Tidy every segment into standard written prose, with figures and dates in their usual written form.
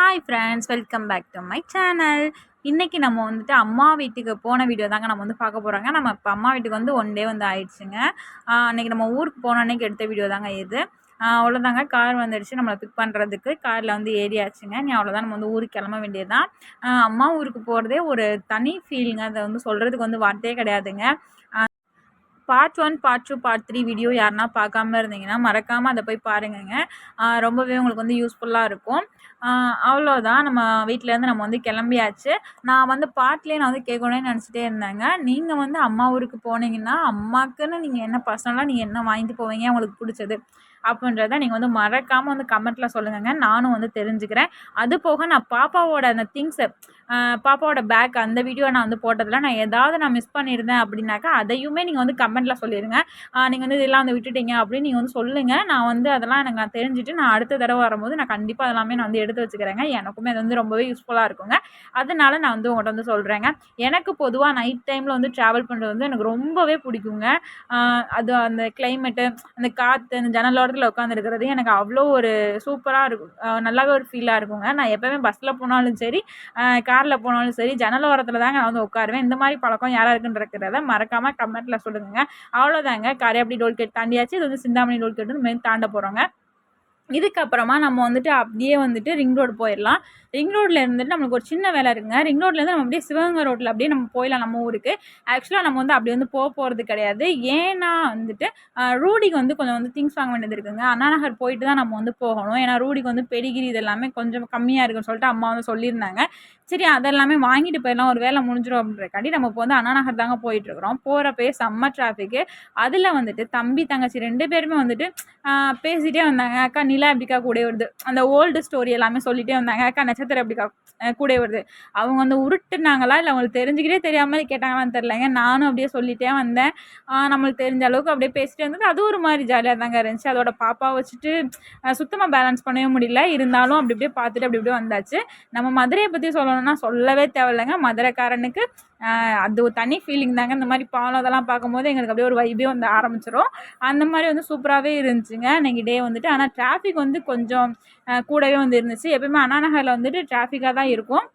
Hi friends, welcome back to my channel. இன்றைக்கி நம்ம வந்துட்டு அம்மா வீட்டுக்கு போன வீடியோ தாங்க நம்ம வந்து பார்க்க போகிறோங்க. நம்ம இப்போ அம்மா வீட்டுக்கு வந்து 1 டே வந்து ஆயிடுச்சுங்க. அன்றைக்கி நம்ம ஊருக்கு போன அன்றைக்கி எடுத்த வீடியோ தாங்க இது. அவ்வளோதாங்க, கார் வந்துடுச்சு நம்மளை பிக் பண்ணுறதுக்கு. காரில் வந்து ஏறியாச்சுங்க. நீ அவ்வளோதான், நம்ம வந்து ஊருக்கு கிளம்ப வேண்டியது தான். அம்மா ஊருக்கு போகிறதே ஒரு தனி ஃபீலிங்க. அதை வந்து சொல்கிறதுக்கு வந்து வார்த்தையே கிடையாதுங்க. பார்ட் 1, பார்ட் 2, பார்ட் 3 வீடியோ யாருன்னா பார்க்காம இருந்தீங்கன்னா மறக்காமல் அதை போய் பாருங்கங்க. ரொம்பவே உங்களுக்கு வந்து யூஸ்ஃபுல்லாக இருக்கும். அவ்வளோதான், நம்ம வீட்டிலேருந்து நம்ம வந்து கிளம்பியாச்சு. நான் வந்து பார்ட்லேயே நான் வந்து கேட்கணும்னு நினச்சிட்டே இருந்தேங்க. நீங்கள் வந்து அம்மா ஊருக்கு போனீங்கன்னா அம்மாக்குன்னு நீங்கள் என்ன பர்சனலாக நீங்கள் என்ன வாங்கிட்டு போவீங்க உங்களுக்கு பிடிச்சது அப்படின்றத நீங்கள் வந்து மறக்காமல் வந்து கமெண்ட்டில் சொல்லுங்கங்க. நானும் வந்து தெரிஞ்சுக்கிறேன். அது போக நான் பாப்பாவோட அந்த திங்ஸு, பாப்பாவோட பேக் அந்த வீடியோ நான் வந்து போட்டதில் நான் ஏதாவது நான் மிஸ் பண்ணியிருந்தேன் அப்படின்னாக்கா அதையுமே நீங்கள் வந்து கமெண்ட்டில் சொல்லிடுங்க. நீங்கள் வந்து இதெல்லாம் வந்து விட்டுட்டீங்க அப்படின்னு நீங்கள் வந்து சொல்லுங்கள். நான் வந்து அதெல்லாம் எனக்கு நான் தெரிஞ்சுட்டு நான் அடுத்த தடவை வரும்போது நான் கண்டிப்பாக அதெல்லாமே நான் வந்து எடுத்து வச்சுக்கிறேங்க. எனக்குமே அது வந்து ரொம்பவே யூஸ்ஃபுல்லாக இருக்குங்க. அதனால நான் வந்து உங்கள்கிட்ட வந்து சொல்கிறேங்க. எனக்கு பொதுவாக நைட் டைமில் வந்து ட்ராவல் பண்ணுறது வந்து எனக்கு ரொம்பவே பிடிக்குங்க. அது அந்த கிளைமேட்டு, அந்த காற்று, அந்த ஜன்னலோரத்தில் உட்காந்துருக்கிறது எனக்கு அவ்வளோ ஒரு சூப்பராக இருக்கும். நல்லாவே ஒரு ஃபீலாக இருக்குங்க. நான் எப்போவுமே பஸ்ஸில் போனாலும் சரி, காரில் போனாலும் சரி, ஜன்னலோரத்தில் தாங்க நான் வந்து உட்காருவேன். இந்த மாதிரி பழக்கம் யாராக இருக்குன்றத மறக்காமல் கமெண்ட்டில் சொல்லுங்க. அவ்வளோதாங்க, காரையாப்படி டோல்கேட் தாண்டியாச்சு. இது வந்து சிந்தாமணி டோல்கேட் வந்து மெயின் தாண்ட போகிறோங்க. இதுக்கப்புறமா நம்ம வந்துட்டு அப்படியே வந்துட்டு ரிங் ரோடு போயிடலாம். ரிங் ரோட்டில் இருந்துட்டு நம்மளுக்கு ஒரு சின்ன வேலை இருக்குங்க. ரிங் ரோட்லேருந்து நம்ம அப்படியே சிவகங்கை ரோட்டில் அப்படியே நம்ம போயிடலாம் நம்ம ஊருக்கு. ஆக்சுவலாக நம்ம வந்து அப்படி வந்து போகிறது கிடையாது. ஏன்னா வந்துட்டு ரூடிக்கு வந்து கொஞ்சம் வந்து திங்ஸ் வாங்க வேண்டியது இருக்குங்க. அண்ணா நகர் போயிட்டு தான் நம்ம வந்து போகணும். ஏன்னா ரூடிக்கு வந்து பெடிகிரி இது எல்லாமே கொஞ்சம் கம்மியாக இருக்குன்னு சொல்லிட்டு அம்மா வந்து சொல்லியிருந்தாங்க. சரி, அதெல்லாமே வாங்கிட்டு போயிடலாம், ஒரு வேலை முடிஞ்சிடும் அப்படின்றக்காண்டி நம்ம இப்போ வந்து அண்ணா நகர் தாங்க போயிட்டுருக்குறோம். போகிறப்பயே செம்ம டிராஃபிக்கு. அதில் வந்துட்டு தம்பி தங்கச்சி 2 பேருமே வந்துட்டு பேசிகிட்டே வந்தாங்க. அக்கா நிலா எப்படிக்கா கூட வருது, அந்த ஓல்டு ஸ்டோரி எல்லாமே சொல்லிகிட்டே வந்தாங்க. அக்கா நட்சத்திரம் எப்படிக்கா கூட வருது. அவங்க வந்து உருட்டுனாங்களா இல்லை அவங்களுக்கு தெரிஞ்சுக்கிட்டே தெரியாமல் கேட்டாங்களான்னு தெரிலங்க. நானும் அப்படியே சொல்லிகிட்டே வந்தேன். நம்மளுக்கு தெரிஞ்ச அளவுக்கு அப்படியே பேசிகிட்டே இருந்தது. அது ஒரு மாதிரி ஜாலியாக தாங்க இருந்துச்சு. அதோட பாப்பா வச்சுட்டு சுத்தமாக பேலன்ஸ் பண்ணவே முடியல. இருந்தாலும் அப்படி அப்படியே பார்த்துட்டு அப்படி அப்படியே வந்தாச்சு. நம்ம மதுரையை பற்றி சொல்லணும்னா சொல்லவே தேவையில்லைங்க. மதுரைக்காரனுக்கு அது ஒரு தனி ஃபீலிங் தாங்க. இந்த மாதிரி பாலம் அதெல்லாம் பார்க்கும்போது எங்களுக்கு அப்படியே ஒரு வைபே வந்து ஆரம்பிச்சிடும். அந்த மாதிரி வந்து சூப்பராகவே இருந்துச்சுங்க இன்றைக்கி டே வந்துட்டு. ஆனால் டிராஃபிக் வந்து கொஞ்சம் கூடவே வந்து இருந்துச்சு. எப்பயுமே அண்ணா நகரில் வந்துட்டு டிராஃபிக்காக தான் இருக்கும்.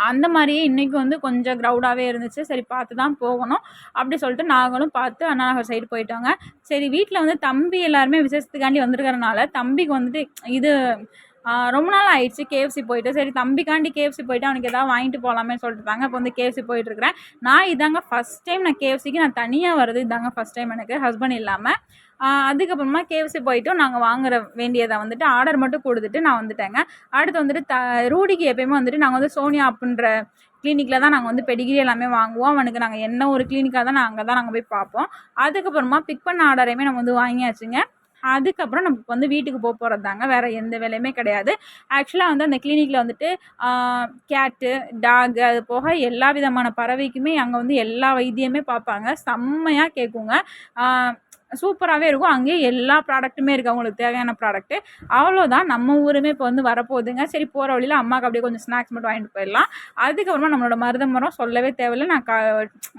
அந்த மாதிரியே இன்றைக்கி வந்து கொஞ்சம் க்ரௌடாகவே இருந்துச்சு. சரி, பார்த்து தான் போகணும் அப்படி சொல்லிட்டு நாங்களும் பார்த்து அண்ணா நகர் சைடு போயிட்டோங்க. சரி, வீட்டில் வந்து தம்பி எல்லாருமே விசேஷத்துக்காண்டி வந்திருக்கிறனால தம்பிக்கு வந்துட்டு இது ரொம்ப நாள் ஆயிடுச்சு கேஎஃப்சி போயிட்டு. சரி, தம்பிக்காண்டி கேஎஃப்சி போயிட்டு அவனுக்கு எதாவது வாங்கிட்டு போகலாமே சொல்லிட்டு தாங்க இப்போ வந்து கேஎஃப்சி போயிட்டுருக்கிறேன். நான் இதாங்க ஃபஸ்ட் டைம் நான் கேஎஃப்சிக்கு நான் தனியாக வருது. இதாங்க ஃபஸ்ட் டைம் எனக்கு, ஹஸ்பண்ட் இல்லாமல். அதுக்கப்புறமா கேஎஃப்சி போயிட்டு நாங்கள் வாங்குற வேண்டியதை வந்துட்டு ஆர்டர் மட்டும் கொடுத்துட்டு நான் வந்துட்டேங்க. அடுத்து வந்துட்டு ரூடிக்கு எப்பயுமே வந்துட்டு நாங்கள் வந்து சோனியா அப்படின்ற கிளினிக்கில் தான் நாங்கள் வந்து பெடிகிரி எல்லாமே வாங்குவோம். அவனுக்கு நாங்கள் என்ன ஒரு கிளினிக்காக தான் நாங்கள் போய் பார்ப்போம். அதுக்கப்புறமா பிக் பண்ண ஆர்டரையுமே நம்ம வந்து வாங்கியாச்சுங்க. அதுக்கப்புறம் நம்ம வந்து வீட்டுக்கு போகிறது தாங்க, வேறு எந்த வேலையுமே கிடையாது. ஆக்சுவலாக வந்து அந்த கிளினிக்கில் வந்துட்டு கேட்டு, டாகு, அது போக எல்லா விதமான பறவைக்குமே அங்கே வந்து எல்லா வைத்தியமே பார்ப்பாங்க. செம்மையாக கேட்குங்க. சூப்பராகவே இருக்கும். அங்கேயே எல்லா ப்ராடக்ட்டுமே இருக்குது, அவங்களுக்கு தேவையான ப்ராடக்ட்டு. அவ்வளோதான், நம்ம ஊருமே இப்போ வந்து வரப்போகுதுங்க. சரி, போகிற வழியில் அம்மாவுக்கு அப்படியே கொஞ்சம் ஸ்நாக்ஸ் மட்டும் வாங்கிட்டு போயிடலாம். அதுக்கப்புறமா நம்மளோட மருத மரம் சொல்லவே தேவையில்லை. நான்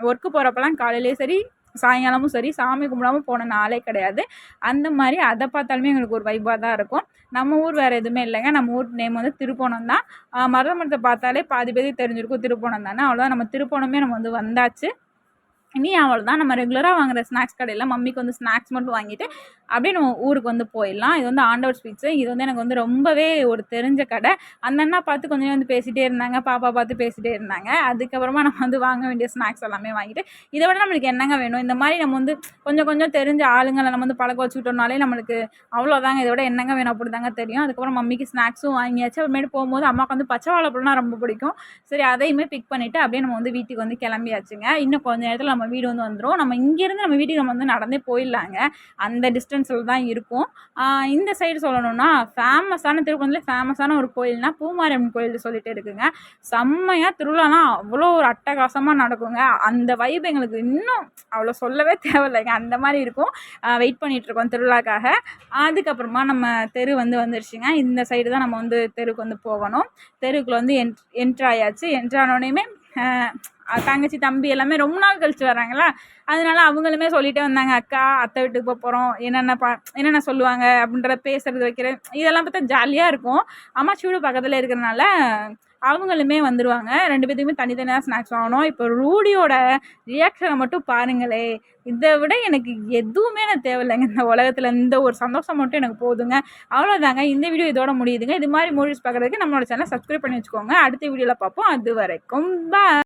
ஒர்க்கு போகிறப்பெல்லாம் காலையிலேயே சரி சாயங்காலமும் சரி சாமி கும்பிடாமல் போன நாளே கிடையாது. அந்த மாதிரி அதை பார்த்தாலுமே எங்களுக்கு ஒரு வைப்பாக தான் இருக்கும். நம்ம ஊர் வேறு எதுவுமே இல்லைங்க. நம்ம ஊர் நேம் வந்து திருப்போணம் தான். மருத மரத்தை பார்த்தாலே பாதி பேருக்கு தெரிஞ்சிருக்கும் திருப்போணம் தானே. அவ்வளோதான், நம்ம திருப்போணமே நம்ம வந்து வந்தாச்சு. இனி அவ்வளோதான், நம்ம ரெகுலராக வாங்குகிற ஸ்நாக்ஸ் கடையில் மம்மிக்கு வந்து ஸ்நாக்ஸ் மட்டும் வாங்கிட்டு அப்படியே நம்ம ஊருக்கு வந்து போயிடலாம். இது வந்து ஆண்டவர் ஸ்வீட்ஸு. இது வந்து எனக்கு வந்து ரொம்பவே ஒரு தெரிஞ்ச கடை. அந்த அண்ணா பார்த்து கொஞ்சம் வந்து பேசிகிட்டே இருந்தாங்க, பாப்பா பார்த்து பேசிகிட்டே இருந்தாங்க. அதுக்கப்புறமா நம்ம வந்து வாங்க வேண்டிய ஸ்நாக்ஸ் எல்லாமே வாங்கிட்டு, இதை விட நம்மளுக்கு என்னங்க வேணும்? இந்த மாதிரி நம்ம வந்து கொஞ்சம் கொஞ்சம் தெரிஞ்ச ஆளுங்களை நம்ம வந்து பழக்க வச்சுக்கிட்டோம்னாலே நம்மளுக்கு அவ்வளோதாங்க. இதை விட என்னங்க வேணும் அப்படி தாங்க தெரியும். அதுக்கப்புறம் மம்மிக்கு ஸ்நாக்ஸும் வாங்கியாச்சு. அப்புறமேட்டு போகும்போது அம்மாவுக்கு வந்து பச்சை வாழைப்பழம்னா ரொம்ப பிடிக்கும். சரி, அதையுமே பிக் பண்ணிவிட்டு அப்படியே நம்ம வந்து வீட்டுக்கு வந்து கிளம்பியாச்சுங்க. இன்னும் கொஞ்சம் நேரத்தில் நம்ம வீடு வந்து வந்துடும். நம்ம இங்கேருந்து நம்ம வீட்டுக்கு நம்ம வந்து நடந்தே போயிடலாங்க. அந்த டிஸ்டன்ஸில் தான் இருக்கும். இந்த சைடு சொல்லணும்னா ஃபேமஸான திருப்பதிலே ஃபேமஸான ஒரு கோயில்னா பூமாரியம்மன் கோயில் சொல்லிட்டு இருக்குங்க. செம்மையாக திருவிழாலாம் அவ்வளோ ஒரு அட்டகாசமாக நடக்குங்க. அந்த வைப் எங்களுக்கு இன்னும் அவ்வளோ சொல்லவே தேவையில்லைங்க. அந்த மாதிரி இருக்கும். வெயிட் பண்ணிகிட்ருக்கோம் திருவிழாக்காக. அதுக்கப்புறமா நம்ம தெரு வந்து வந்துருச்சுங்க. இந்த சைடு தான் நம்ம வந்து தெருக்கு வந்து போகணும். தெருக்குள்ள வந்து என்ட்ரு ஆயாச்சு. என்ட்ரு ஆனோடனேயுமே தங்கச்சி தம்பி எல்லாமே ரொம்ப நாள் கழிச்சு வராங்களா, அதனால அவங்களுமே சொல்லிகிட்டே வந்தாங்க, அக்கா அத்தை வீட்டுக்கு போகிறோம், என்னென்ன சொல்லுவாங்க அப்படின்ற பேசுறது வைக்கிறேன், இதெல்லாம் பார்த்தா ஜாலியாக இருக்கும். அம்மாச்சி வீடு பக்கத்தில் இருக்கிறனால அவங்களுமே வந்துடுவாங்க. 2 பேத்துக்குமே தனித்தனியாக ஸ்நாக்ஸ் வாங்கணும். இப்போ ரூடியோட ரியாக்ஷனை மட்டும் பாருங்களே, இதை விட எனக்கு எதுவுமே எனக்கு தேவையில்லைங்க இந்த உலகத்தில். இந்த ஒரு சந்தோஷம் மட்டும் எனக்கு போதுங்க. அவ்வளோதாங்க, இந்த வீடியோ இதோட முடியுதுங்க. இது மாதிரி மூவிஸ் பார்க்குறதுக்கு நம்மளோட சேனலை சப்ஸ்கிரைப் பண்ணி வச்சுக்கோங்க. அடுத்த வீடியோவில் பார்ப்போம். அது வரைக்கும் பாய்.